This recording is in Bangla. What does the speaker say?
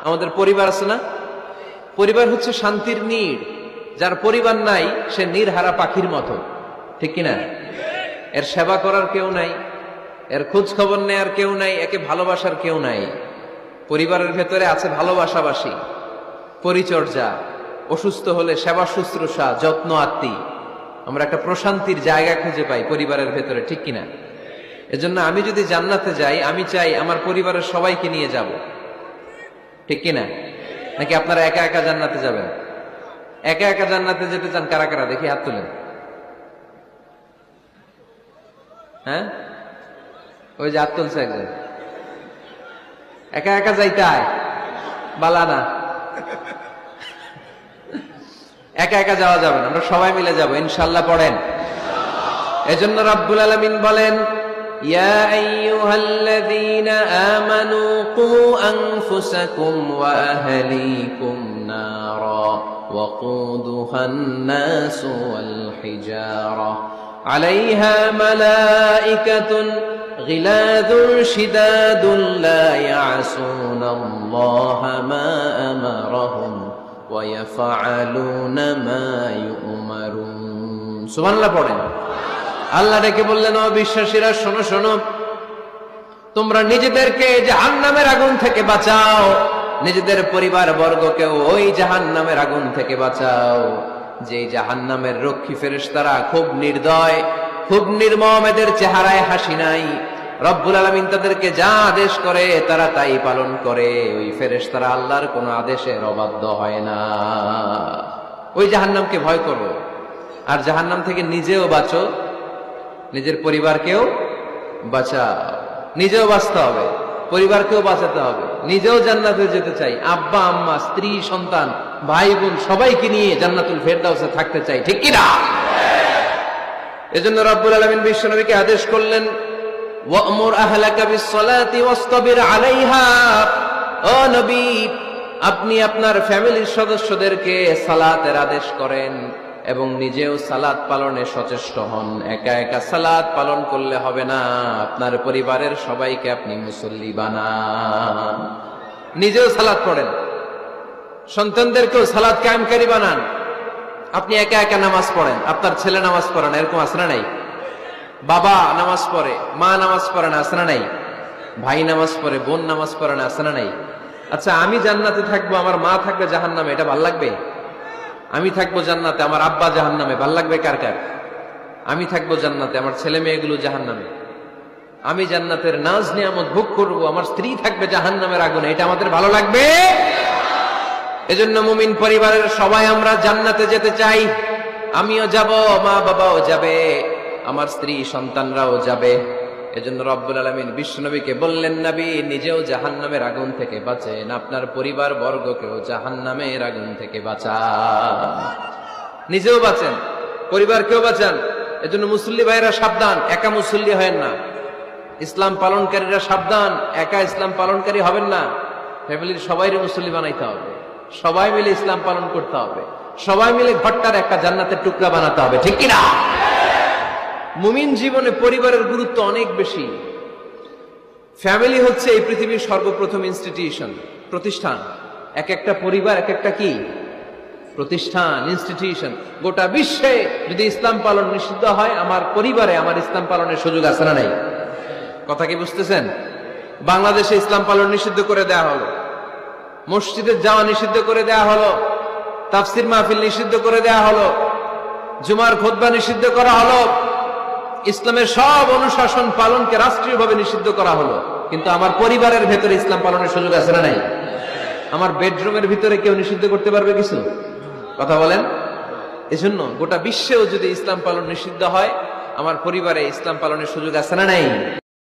আমাদের পরিবার আছে না? পরিবার হচ্ছে শান্তির নীড়। যার পরিবার নাই সে নীড়হারা পাখির মতো, ঠিক কিনা? এর সেবা করার কেউ নাই, এর খোঁজ খবর নেয়ার কেউ নাই, একে ভালোবাসার কেউ নাই। পরিবারের ভেতরে আছে ভালোবাসাবাসী, পরিচর্যা, অসুস্থ হলে সেবা শুশ্রূষা, যত্ন আত্মি। আমরা একটা প্রশান্তির জায়গা খুঁজে পাই পরিবারের ভেতরে, ঠিক কিনা? এজন্য আমি যদি জান্নাতে যাই, আমি চাই আমার পরিবারের সবাইকে নিয়ে যাব, ঠিক কিনা? নাকি আপনারা একা একা জান্নাতে যাবেন? একা একা জান্নাতে যেতে চান কারা কারা? দেখি হাত তুলেন। হ্যাঁ, ওই যে হাত তুলছে একজন। একা একা যাইতে হয় বালা না, একা একা যাওয়া যাবে না, আমরা সবাই মিলে যাব ইনশাআল্লাহ। পড়েন। এজন্য রাব্বুল আলামিন বলেন, ইয়া আইয়ুহাল্লাযীনা আমানু কু আনফুসাকুম ওয়া আহলিকুম নারা ওয়াকুদুহান নাসু ওয়াল হিজারা আলাইহা মালাইকাতুন গিলাযুন শিদাদুন লা ইয়াসুনাল্লাহা মা আমারাহুম ওয়া ইয়াফআলুনা মা ইউমারুন। সুবহানাল্লাহ পড়েন। আল্লাহ ডেকে বললেন, ও বিশ্বাসীরা শোনো শোনো, তোমরা নিজেদেরকে জাহান্নামের আগুন থেকে বাঁচাও, নিজেদের পরিবার বর্গকেও ওই জাহান্নামের আগুন থেকে বাঁচাও। যে জাহান্নামের রক্ষী ফেরেশতারা খুব নির্দয়, খুব নির্মম, এদের চেহারায় হাসি নাই। রব্বুল আলামিন তাদেরকে যা আদেশ করে তারা তাই পালন করে। ওই ফেরেশতারা আল্লাহর কোনো আদেশের অবাধ্য হয় না। ওই জাহান্নামকে ভয় করো, আর জাহান্নাম থেকে নিজেও বাঁচো, নিজের পরিবারকেও বাঁচাও। নিজেও বাঁচতে হবে, পরিবারকেও বাঁচাতে হবে। নিজেও জান্নাতে যেতে চাই, আব্বা আম্মা স্ত্রী সন্তান ভাই বোন সবাইকে নিয়ে জান্নাতুল ফেরদাউসে থাকতে চাই, ঠিক কি না? এজন্য রব্বুল আলামিন বিশ্বনবীকে আদেশ করলেন, ওয়া'মুর আহলাকা বিস-সালাতি ওয়াসতাবির আলাইহা। ও নবী, আপনি আপনার ফ্যামিলির সদস্যদেরকে সালাতের আদেশ করেন এবং নিজেও সালাত পালনে সচেষ্ট হন। একা একা সালাত পালন করলে হবে না, আপনার পরিবারের সবাইকে আপনি মুসল্লি বানান। নিজেও সালাত পড়েন, সন্তানদেরকেও সালাত কায়েমকারী বানান। আপনি একা একা নামাজ পড়েন, আপনার ছেলে নামাজ পড়ে না, এরকম আছে না নাই? বাবা নামাজ পড়ে, মা নামাজ পড়ে না, আছে না নাই? ভাই নামাজ পড়ে, বোন নামাজ পড়ে না, আছে না নাই? আচ্ছা, আমি জান্নাতে থাকবো, আমার মা থাকবে জাহান্নামে, এটা ভাল লাগবে? আমি থাকবো জান্নাতে, আমার আব্বা জাহান্নামে, ভাল লাগবে কার কার? আমি থাকবো জান্নাতে, আমার ছেলে মেয়েগুলো জাহান্নামে। আমি জান্নাতের নাজ নিয়ামত ভোগ করবো, আমার স্ত্রী থাকবে জাহান্নামের আগুনে, এটা আমাদের ভালো লাগবে? এজন্য মুমিন পরিবারের সবাই আমরা জান্নাতে যেতে চাই। আমিও যাব, মা বাবাও যাবে, আমার স্ত্রী সন্তানরাও যাবে। এজন্য রব্বুল আলামিন বিশ্বনবীকে বললেন, নবী নিজেও জাহান্নামের আগুন থেকে বাঁচেন, আপনার পরিবার বর্গকেও জাহান্নামের আগুন থেকে বাঁচান। নিজেও বাঁচেন, পরিবারকেও বাঁচান। এজন্য মুসল্লি ভাইরা সাবধান, একা মুসল্লি হয়েন না। ইসলাম পালনকারীরা সাবধান, একা ইসলাম পালনকারী হবেন না। ফ্যামিলির সবাইরে মুসল্লি বানাইতে হবে, সবাই মিলে ইসলাম পালন করতে হবে, সবাই মিলে ঘরটার একটা জান্নাতের টুকরা বানাতে হবে, ঠিক কিনা? মুমিন জীবনে পরিবারের গুরুত্ব অনেক বেশি। ফ্যামিলি হচ্ছে এই পৃথিবীর সর্বপ্রথম ইনস্টিটিউশন, প্রতিষ্ঠান। এক একটা পরিবার এক একটা কি প্রতিষ্ঠান, ইনস্টিটিউশন। গোটা বিশ্বে যদি ইসলাম পালন নিষিদ্ধ হয়, আমার পরিবারে আমার ইসলাম পালনের সুযোগ আছে না নাই? কথা কি বুঝতেছেন? বাংলাদেশে ইসলাম পালন নিষিদ্ধ করে দেয়া হলো, মসজিদে যাওয়া নিষিদ্ধ করে দেয়া হলো, তাফসির মাহফিল নিষিদ্ধ করে দেয়া হলো, জুমার খুতবা নিষিদ্ধ করা হলো, ইসলামের সব অনুশাসন পালনকে রাষ্ট্রীয়ভাবে নিষিদ্ধ করা হলো। কিন্তু আমার পরিবারের ভেতরে ইসলাম পালনের সুযোগ আছে না নাই? আমার বেডরুমের ভিতরে কেউ নিষিদ্ধ করতে পারবে কিছু? কথা বলেন। এজন্য গোটা বিশ্বেও যদি ইসলাম পালন নিষিদ্ধ হয়, আমার পরিবারে ইসলাম পালনের সুযোগ আছে না নাই?